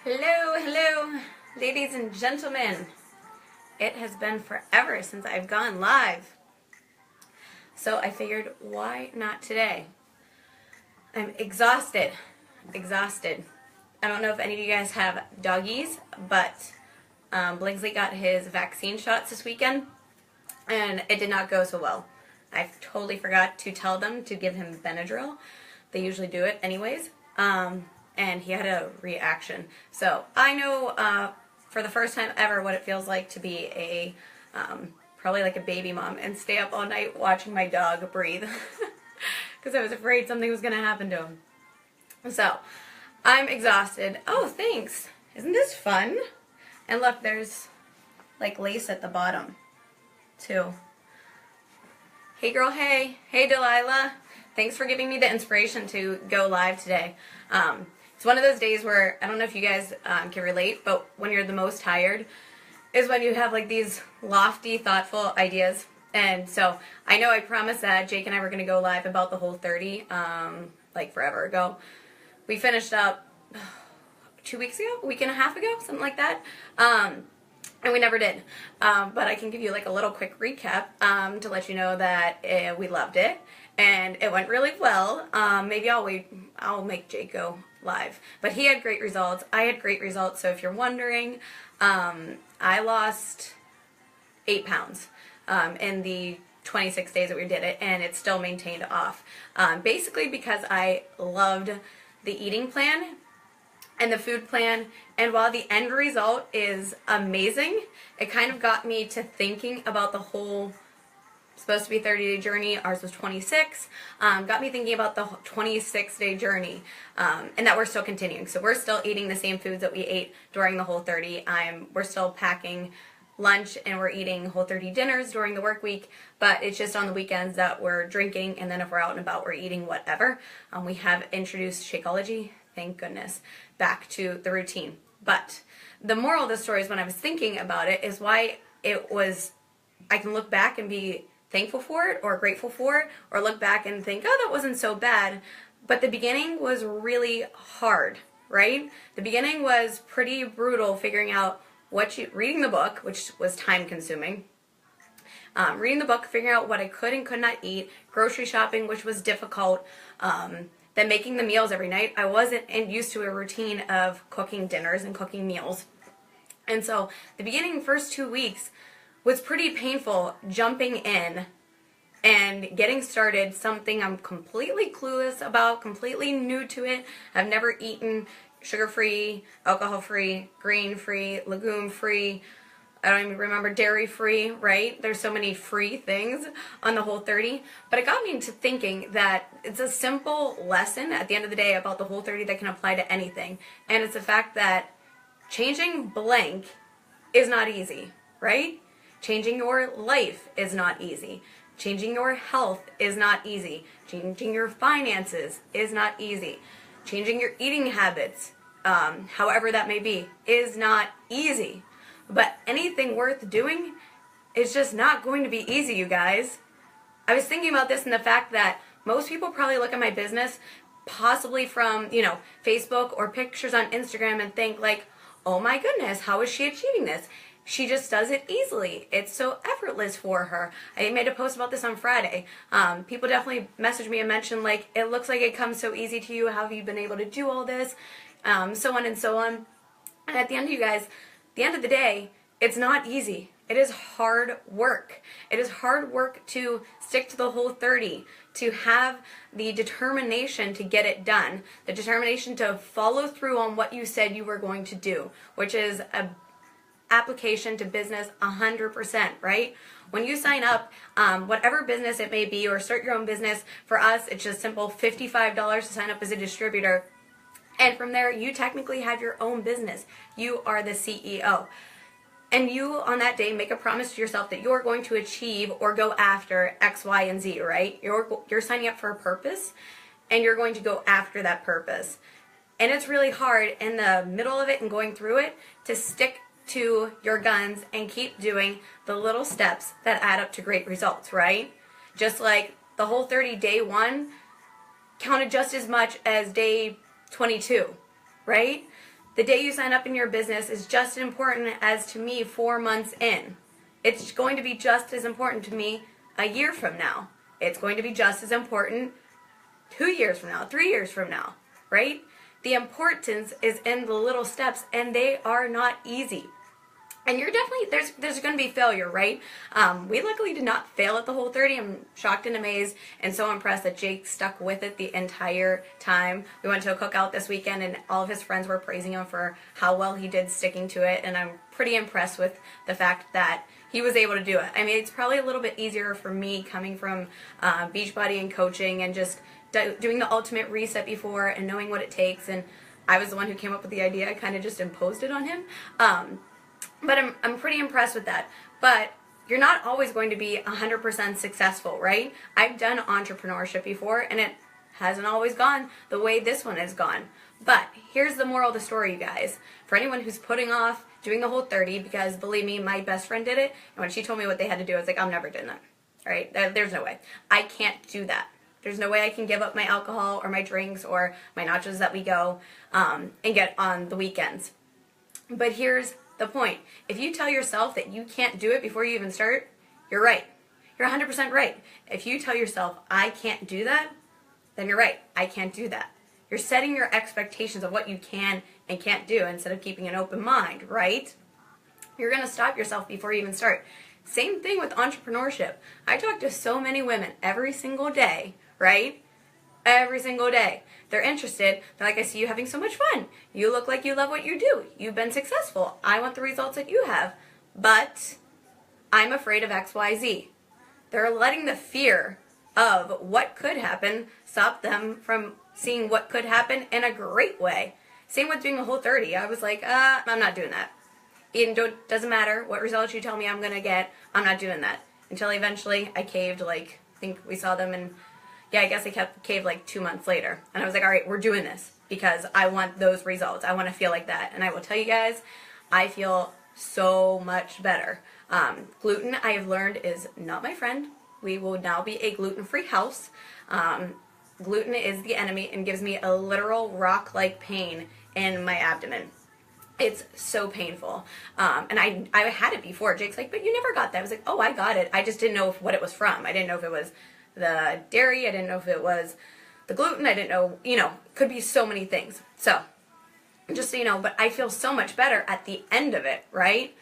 Hello, hello, ladies and gentlemen. It has been forever since I've gone live. So I figured, why not today? I'm exhausted. I don't know if any of you guys have doggies, but Blingsley got his vaccine shots this weekend, and it did not go so well. I totally forgot to tell them to give him Benadryl. They usually do it anyways. And he had a reaction. So I know for the first time ever what it feels like to be a probably like a baby mom and stay up all night watching my dog breathe because I was afraid something was going to happen to him. So I'm exhausted. Oh, thanks. Isn't this fun? And look, there's like lace at the bottom too. Hey girl, hey. Hey Delilah. Thanks for giving me the inspiration to go live today. It's one of those days where, I don't know if you guys can relate, but when you're the most tired is when you have like these lofty, thoughtful ideas. And so I know I promised that Jake and I were going to go live about the Whole30 like forever ago. We finished up 2 weeks ago, a week and a half ago, something like that. And we never did. But I can give you like a little quick recap to let you know that we loved it. And it went really well. Maybe I'll make Jake go live. But he had great results. I had great results. So if you're wondering, I lost 8 pounds in the 26 days that we did it, and it still maintained off. Basically because I loved the eating plan and the food plan, and while the end result is amazing, it kind of got me to thinking about the whole supposed to be 30-day journey. Ours was 26. Got me thinking about the 26-day journey, and that we're still continuing. So we're still eating the same foods that we ate during the Whole30. We're still packing lunch and we're eating Whole30 dinners during the work week, but it's just on the weekends that we're drinking, and then if we're out and about, we're eating whatever. We have introduced Shakeology, thank goodness, back to the routine. But the moral of the story is, when I was thinking about it, is why it was, I can look back and be thankful for it or grateful for it, or look back and think, oh, that wasn't so bad. But the beginning was really hard, right? The beginning was pretty brutal, figuring out reading the book, which was time consuming. Reading the book, figuring out what I could and could not eat, grocery shopping, which was difficult, then making the meals every night. I wasn't used to a routine of cooking dinners and cooking meals. And so the beginning first 2 weeks was pretty painful, jumping in and getting started, something I'm completely clueless about, completely new to it. I've never eaten sugar-free, alcohol-free, grain-free, legume-free, I don't even remember, dairy-free, right? There's so many free things on the Whole30. But it got me into thinking that it's a simple lesson at the end of the day about the Whole30 that can apply to anything. And it's the fact that changing blank is not easy, right? Changing your life is not easy. Changing your health is not easy. Changing your finances is not easy. Changing your eating habits, however that may be, is not easy. But anything worth doing is just not going to be easy, you guys. I was thinking about this in the fact that most people probably look at my business possibly from, Facebook or pictures on Instagram and think like, oh my goodness, how is she achieving this? She just does it easily. It's so effortless for her. I made a post about this on Friday. People definitely messaged me and mentioned, like, it looks like it comes so easy to you. How have you been able to do all this? So on and so on. And at the end, you guys, the end of the day, it's not easy. It is hard work. It is hard work to stick to the Whole30, to have the determination to get it done, the determination to follow through on what you said you were going to do, which is a application to business 100%, right? When you sign up, whatever business it may be, or start your own business, for us, it's just simple $55 to sign up as a distributor. And from there, you technically have your own business. You are the CEO. And you, on that day, make a promise to yourself that you're going to achieve or go after X, Y, and Z, right? You're signing up for a purpose, and you're going to go after that purpose. And it's really hard in the middle of it and going through it to stick to your guns and keep doing the little steps that add up to great results, right? Just like the Whole30 day 1 counted just as much as day 22, right? the day you sign up in your business is just as important as to me 4 months in. It's going to be just as important to me a year from now. It's going to be just as important 2 years from now, 3 years from now, right? The importance is in the little steps, and they are not easy. And you're definitely, there's going to be failure, right? We luckily did not fail at the Whole30. I'm shocked and amazed and so impressed that Jake stuck with it the entire time. We went to a cookout this weekend, and all of his friends were praising him for how well he did sticking to it, and I'm pretty impressed with the fact that he was able to do it. I mean, it's probably a little bit easier for me coming from Beachbody and coaching and just doing the ultimate reset before and knowing what it takes, and I was the one who came up with the idea. I kind of just imposed it on him. But I'm pretty impressed with that. But you're not always going to be 100% successful, right? I've done entrepreneurship before, and it hasn't always gone the way this one has gone. But here's the moral of the story, you guys. For anyone who's putting off doing the Whole30, because believe me, my best friend did it, and when she told me what they had to do, I was like, I'm never doing that, right? There's no way. I can't do that. There's no way I can give up my alcohol or my drinks or my nachos that we go and get on the weekends. But here's the point. If you tell yourself that you can't do it before you even start, you're right. You're 100% right. If you tell yourself, I can't do that, then you're right. I can't do that. You're setting your expectations of what you can and can't do instead of keeping an open mind, right? You're going to stop yourself before you even start. Same thing with entrepreneurship. I talk to so many women every single day, right? Every single day. They're interested. They're like, I see you having so much fun. You look like you love what you do. You've been successful. I want the results that you have. But I'm afraid of XYZ. They're letting the fear of what could happen stop them from seeing what could happen in a great way. Same with doing a Whole30. I was like, I'm not doing that. It doesn't matter what results you tell me I'm going to get. I'm not doing that. Until eventually I caved, like, I think we saw them in... Yeah, I guess I caved like 2 months later. And I was like, all right, we're doing this because I want those results. I want to feel like that. And I will tell you guys, I feel so much better. Gluten, I have learned, is not my friend. We will now be a gluten-free house. Gluten is the enemy and gives me a literal rock-like pain in my abdomen. It's so painful. And I had it before. Jake's like, but you never got that. I was like, oh, I got it. I just didn't know what it was from. I didn't know if it was the dairy, I didn't know if it was the gluten, I didn't know, could be so many things. So, just so you know, but I feel so much better at the end of it, right?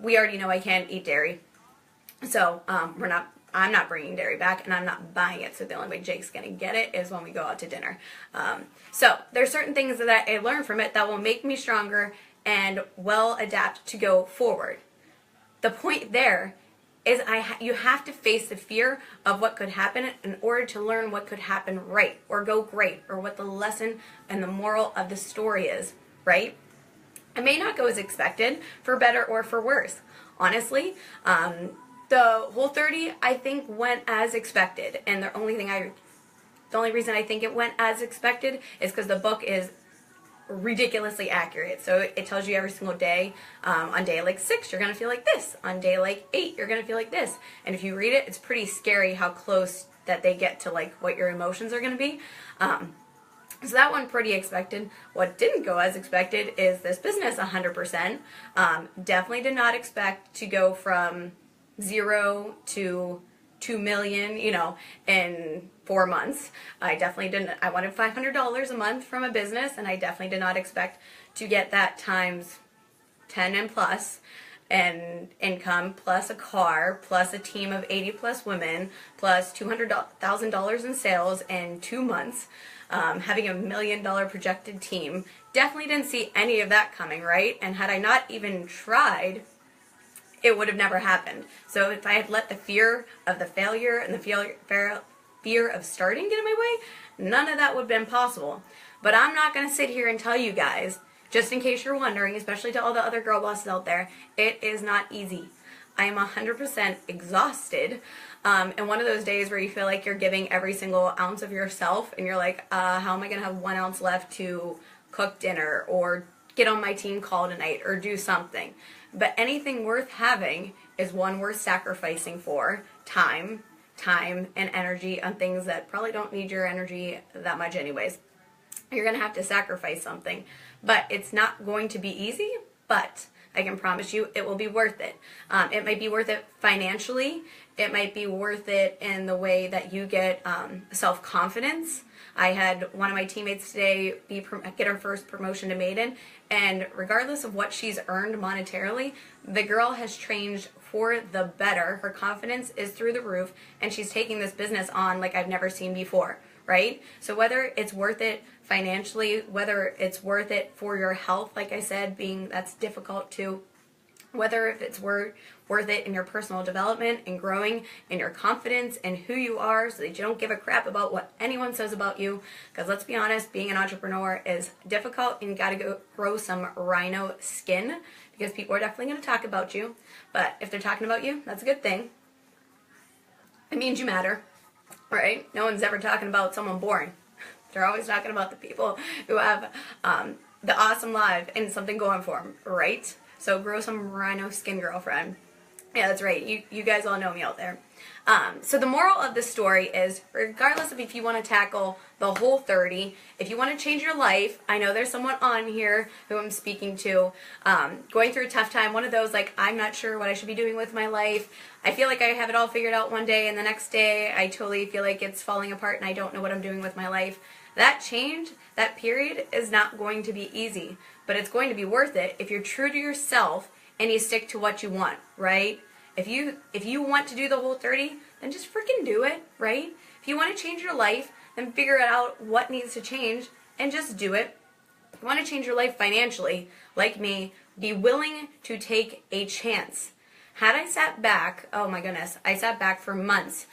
We already know I can't eat dairy, so I'm not bringing dairy back, and I'm not buying it, so the only way Jake's gonna get it is when we go out to dinner. So, there's certain things that I learned from it that will make me stronger and well adapt to go forward. The point there is you have to face the fear of what could happen in order to learn what could happen right or go great or what the lesson and the moral of the story is, right? It may not go as expected, for better or for worse. Honestly, the Whole30 I think went as expected, and the only reason I think it went as expected is because the book is ridiculously accurate. So it tells you every single day. On day like 6, you're going to feel like this. On day like 8, you're going to feel like this. And if you read it, it's pretty scary how close that they get to like what your emotions are going to be. So that one pretty expected. What didn't go as expected is this business 100%. Definitely did not expect to go from 0 to 2 million, in 4 months. I definitely didn't. I wanted $500 a month from a business, and I definitely did not expect to get that times 10 and plus, and income, plus a car, plus a team of 80 plus women, plus $200,000 in sales in 2 months, having $1 million projected team. Definitely didn't see any of that coming, right? And had I not even tried, it would have never happened. So if I had let the fear of the failure and the fear of starting get in my way, none of that would have been possible. But I'm not going to sit here and tell you guys, just in case you're wondering, especially to all the other girl bosses out there, it is not easy. I am 100% exhausted. And one of those days where you feel like you're giving every single ounce of yourself, and you're like, how am I going to have 1 ounce left to cook dinner or get on my team call tonight or do something? But anything worth having is one worth sacrificing for. Time and energy on things that probably don't need your energy that much anyways. You're going to have to sacrifice something. But it's not going to be easy, but I can promise you it will be worth it. It might be worth it financially. It might be worth it in the way that you get self-confidence. I had one of my teammates today get her first promotion to maiden, and regardless of what she's earned monetarily, the girl has changed for the better. Her confidence is through the roof, and she's taking this business on like I've never seen before, right? So whether it's worth it financially, whether it's worth it for your health, like I said, that's difficult too, whether if it's worth it in your personal development and growing in your confidence and who you are so that you don't give a crap about what anyone says about you. Because let's be honest, being an entrepreneur is difficult, and you got to go grow some rhino skin because people are definitely going to talk about you. But if they're talking about you, that's a good thing. It means you matter, right? No one's ever talking about someone boring. They're always talking about the people who have the awesome life and something going for them, right? So grow some rhino skin, girlfriend. Yeah, that's right. You guys all know me out there. So the moral of the story is, regardless of if you want to tackle the whole 30, if you want to change your life, I know there's someone on here who I'm speaking to, going through a tough time, one of those like, I'm not sure what I should be doing with my life. I feel like I have it all figured out one day, and the next day I totally feel like it's falling apart and I don't know what I'm doing with my life. That change, that period is not going to be easy, but it's going to be worth it if you're true to yourself and you stick to what you want, right? If you want to do the whole 30, then just freaking do it, right? If you want to change your life, then figure out what needs to change and just do it. If you want to change your life financially, like me, be willing to take a chance. Had I sat back, oh my goodness, I sat back for months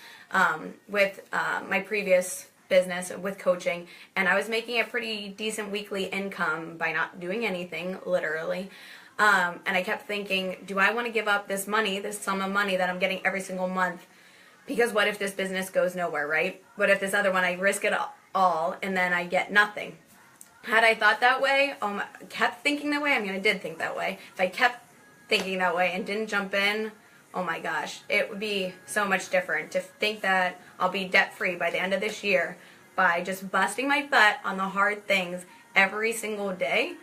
with my previous business with coaching, and I was making a pretty decent weekly income by not doing anything, literally. And I kept thinking, do I want to give up this money, this sum of money that I'm getting every single month? Because what if this business goes nowhere, right? What if this other one, I risk it all and then I get nothing? Had I thought that way, kept thinking that way, I did think that way. If I kept thinking that way and didn't jump in, oh my gosh, it would be so much different to think that I'll be debt-free by the end of this year by just busting my butt on the hard things every single day.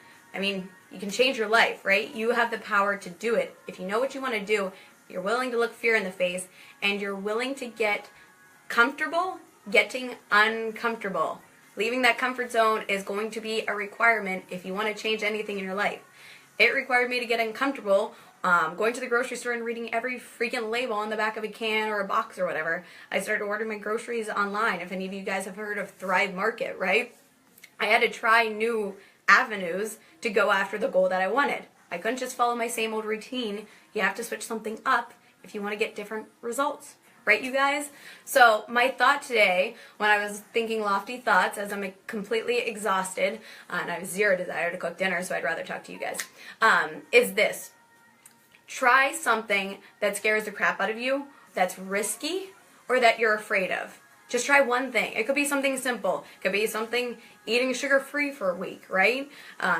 You can change your life, right? You have the power to do it. If you know what you want to do, you're willing to look fear in the face, and you're willing to get comfortable getting uncomfortable. Leaving that comfort zone is going to be a requirement if you want to change anything in your life. It required me to get uncomfortable going to the grocery store and reading every freaking label on the back of a can or a box or whatever. I started ordering my groceries online. If any of you guys have heard of Thrive Market, right? I had to try new avenues to go after the goal that I wanted. I couldn't just follow my same old routine. You have to switch something up if you want to get different results. Right, you guys? So my thought today, when I was thinking lofty thoughts, as I'm completely exhausted, and I have zero desire to cook dinner, so I'd rather talk to you guys, is this. Try something that scares the crap out of you, that's risky, or that you're afraid of. Just try one thing. It could be something simple. It could be something eating sugar-free for a week, right?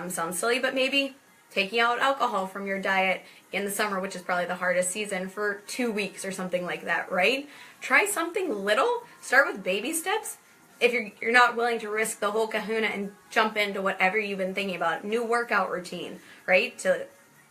Sounds silly, but maybe taking out alcohol from your diet in the summer, which is probably the hardest season, for 2 weeks or something like that, right? Try something little. Start with baby steps. If you're not willing to risk the whole kahuna and jump into whatever you've been thinking about, new workout routine, right? To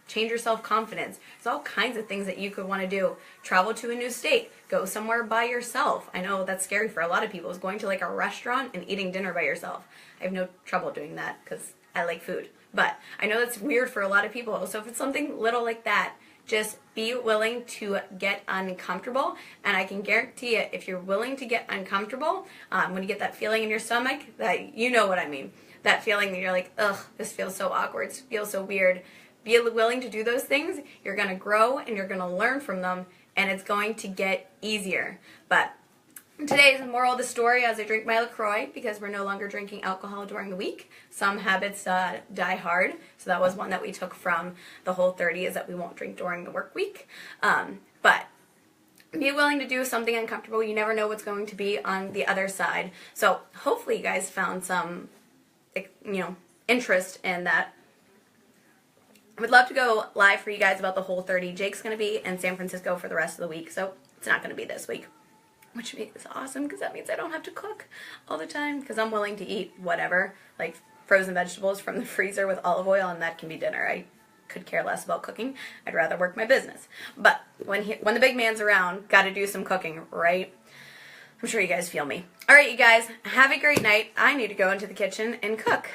change your self-confidence. There's all kinds of things that you could want to do. Travel to a new state. Go somewhere by yourself. I know that's scary for a lot of people, is going to like a restaurant and eating dinner by yourself. I have no trouble doing that because I like food. But I know that's weird for a lot of people. So if it's something little like that, just be willing to get uncomfortable. And I can guarantee you, if you're willing to get uncomfortable, when you get that feeling in your stomach, that you know what I mean. That feeling that you're like, ugh, this feels so awkward, it feels so weird. Be willing to do those things. You're going to grow and you're going to learn from them, and it's going to get easier. But today's moral of the story, as I drink my LaCroix, because we're no longer drinking alcohol during the week. Some habits die hard, so that was one that we took from the Whole 30, is that we won't drink during the work week. But be willing to do something uncomfortable. You never know what's going to be on the other side. So hopefully you guys found some, interest in that. I would love to go live for you guys about the Whole 30. Jake's going to be in San Francisco for the rest of the week, so it's not going to be this week. which is awesome because that means I don't have to cook all the time because I'm willing to eat whatever, like frozen vegetables from the freezer with olive oil, and that can be dinner. I could care less about cooking. I'd rather work my business. But when the big man's around, got to do some cooking, right? I'm sure you guys feel me. All right, you guys, have a great night. I need to go into the kitchen and cook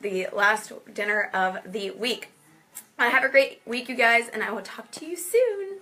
the last dinner of the week. Have a great week, you guys, and I will talk to you soon.